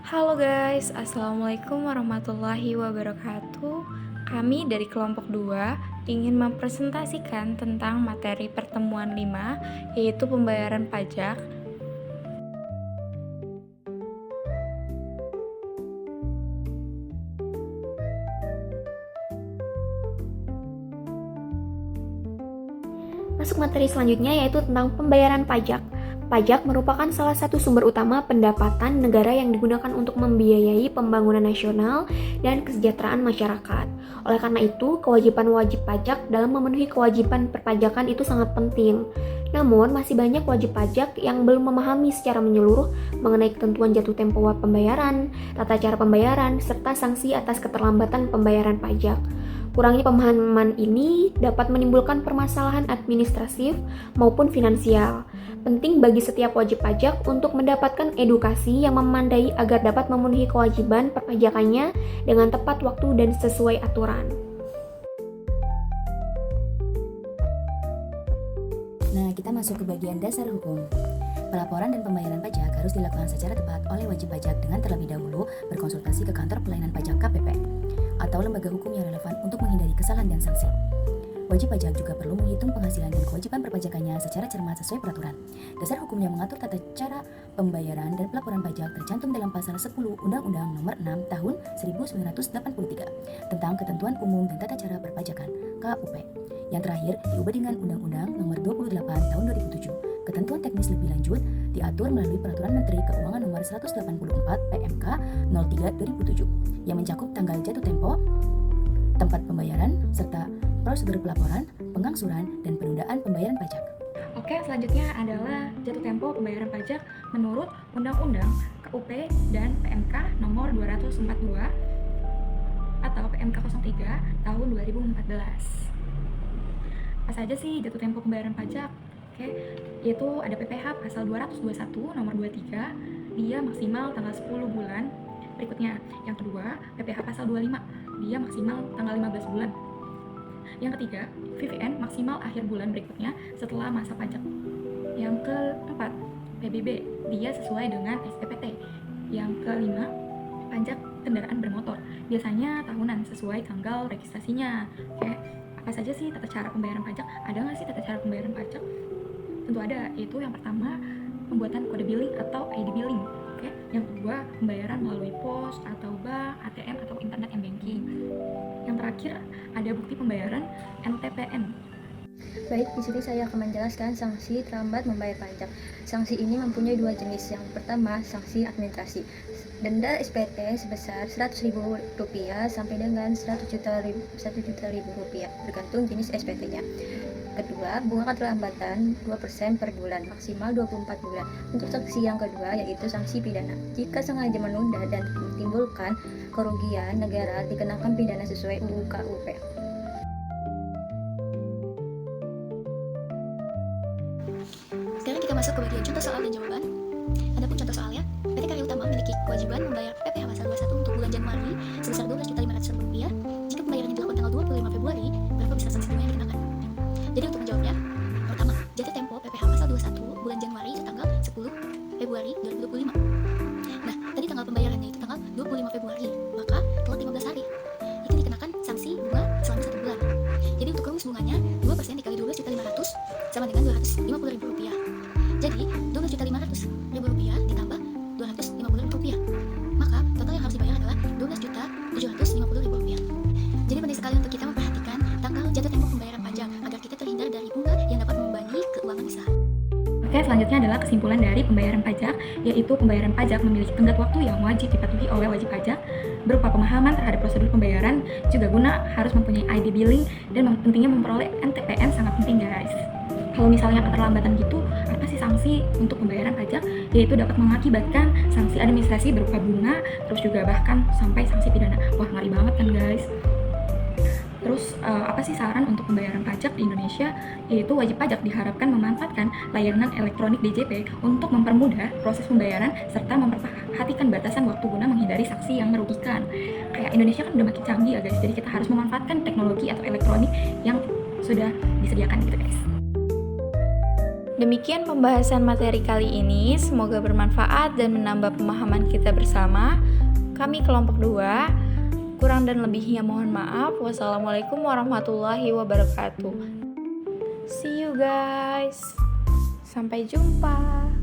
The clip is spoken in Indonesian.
Halo guys, Assalamualaikum warahmatullahi wabarakatuh. Kami dari kelompok 2 ingin mempresentasikan tentang materi pertemuan 5, yaitu pembayaran pajak. Masuk materi selanjutnya yaitu tentang pembayaran pajak. Pajak merupakan salah satu sumber utama pendapatan negara yang digunakan untuk membiayai pembangunan nasional dan kesejahteraan masyarakat. Oleh karena itu, kewajiban wajib pajak dalam memenuhi kewajiban perpajakan itu sangat penting. Namun, masih banyak wajib pajak yang belum memahami secara menyeluruh mengenai ketentuan jatuh tempo pembayaran, tata cara pembayaran, serta sanksi atas keterlambatan pembayaran pajak. Kurangnya pemahaman ini dapat menimbulkan permasalahan administratif maupun finansial. Penting bagi setiap wajib pajak untuk mendapatkan edukasi yang memadai agar dapat memenuhi kewajiban perpajakannya dengan tepat waktu dan sesuai aturan. Nah, kita masuk ke bagian dasar hukum. Pelaporan dan pembayaran pajak harus dilakukan secara tepat oleh wajib pajak dengan terlebih dahulu berkonsultasi ke kantor pelayanan pajak KPP atau lembaga hukum yang relevan untuk menghindari kesalahan dan sanksi. Wajib pajak juga perlu menghitung penghasilan dan kewajiban perpajakannya secara cermat sesuai peraturan. Dasar hukum yang mengatur tata cara pembayaran dan pelaporan pajak tercantum dalam pasal 10 Undang-Undang Nomor 6 Tahun 1983 tentang Ketentuan Umum dan Tata Cara Perpajakan (KUP). Yang terakhir diubah dengan Undang-Undang Nomor 28 Tahun 2007. Ketentuan teknis lebih lanjut diatur melalui Peraturan Menteri Keuangan Nomor 184 PMK 03 2007 yang mencakup tanggal jatuh tempo, tempat pembayaran, serta prosedur pelaporan, pengangsuran, dan penundaan pembayaran pajak. Oke, selanjutnya adalah jatuh tempo pembayaran pajak menurut Undang-Undang KUP dan PMK nomor 242 atau PMK 03 tahun 2014. Apa saja sih jatuh tempo pembayaran pajak? Oke, yaitu ada PPh pasal 221 nomor 23, dia maksimal tanggal 10 bulan. Berikutnya, yang kedua, PPh pasal 25, dia maksimal tanggal 15 bulan. Yang ketiga, VVN maksimal akhir bulan berikutnya setelah masa pajak. Yang keempat, PBB, dia sesuai dengan SPPT. Yang kelima, pajak kendaraan bermotor, biasanya tahunan sesuai tanggal registrasinya. Oke, apa saja sih tata cara pembayaran pajak? Ada nggak sih tata cara pembayaran pajak? Tentu ada, yaitu yang pertama, pembuatan kode billing atau ID billing. Oke, yang kedua, pembayaran melalui pos atau bank, ATM atau internet banking. Yang terakhir, ada bukti pembayaran NTPN. Baik, di sini saya akan menjelaskan sanksi terlambat membayar pajak. Sanksi ini mempunyai dua jenis. Yang pertama, sanksi administrasi. Denda SPT sebesar Rp100.000 sampai dengan Rp1 juta bergantung jenis SPT-nya. Kedua, bunga keterlambatan 2% per bulan, maksimal 24 bulan. Untuk sanksi yang kedua yaitu sanksi pidana. Jika sengaja menunda dan menimbulkan kerugian negara, dikenakan pidana sesuai UU KUP. Sekarang kita masuk ke bagian contoh soal dan jawaban. Adapun contoh soalnya, PT Karya Utama memiliki kewajiban membayar PPh pasal 21 untuk bulan Januari sebesar Rp12.500.000. Jika pembayarannya dilakukan tanggal 25 Februari, berapa besar sanksi bunga yang dikenakan? Jadi untuk menjawabnya, pertama, jatuh tempo PPh pasal 21 bulan Januari itu tanggal 10 Februari 2025. Nah, tadi tanggal pembayarannya itu tanggal 25 Februari, maka telat 15 hari. Itu dikenakan sanksi bunga selama 1 bulan. Jadi untuk rumus bunganya, 2% dikali Rp12.500 sama dengan Rp250.000. Jadi, Rp12.500.000 ditambah Rp250.000. Maka, total yang harus dibayar adalah Rp12.750.000. Jadi penting sekali untuk kita memperhatikan tanggal jatuh tempo pembayaran pajak agar kita terhindar dari bunga yang dapat membebani keuangan usaha. Oke, selanjutnya adalah kesimpulan dari pembayaran pajak, yaitu pembayaran pajak memiliki tenggat waktu yang wajib dipatuhi oleh wajib pajak, berupa pemahaman terhadap prosedur pembayaran, juga guna harus mempunyai ID billing, dan pentingnya memperoleh NTPN sangat penting guys. Kalau misalnya keterlambatan gitu, apa sih sanksi untuk pembayaran pajak? Yaitu dapat mengakibatkan sanksi administrasi berupa bunga, terus juga bahkan sampai sanksi pidana. Wah, ngeri banget kan guys. Terus apa sih saran untuk pembayaran pajak di Indonesia? Yaitu wajib pajak diharapkan memanfaatkan layanan elektronik DJP untuk mempermudah proses pembayaran serta memperhatikan batasan waktu guna menghindari sanksi yang merugikan. Kayak Indonesia kan udah makin canggih ya guys, jadi kita harus memanfaatkan teknologi atau elektronik yang sudah disediakan gitu guys. Demikian pembahasan materi kali ini, semoga bermanfaat dan menambah pemahaman kita bersama. Kami kelompok 2, kurang dan lebihnya mohon maaf. Wassalamualaikum warahmatullahi wabarakatuh. See you guys. Sampai jumpa.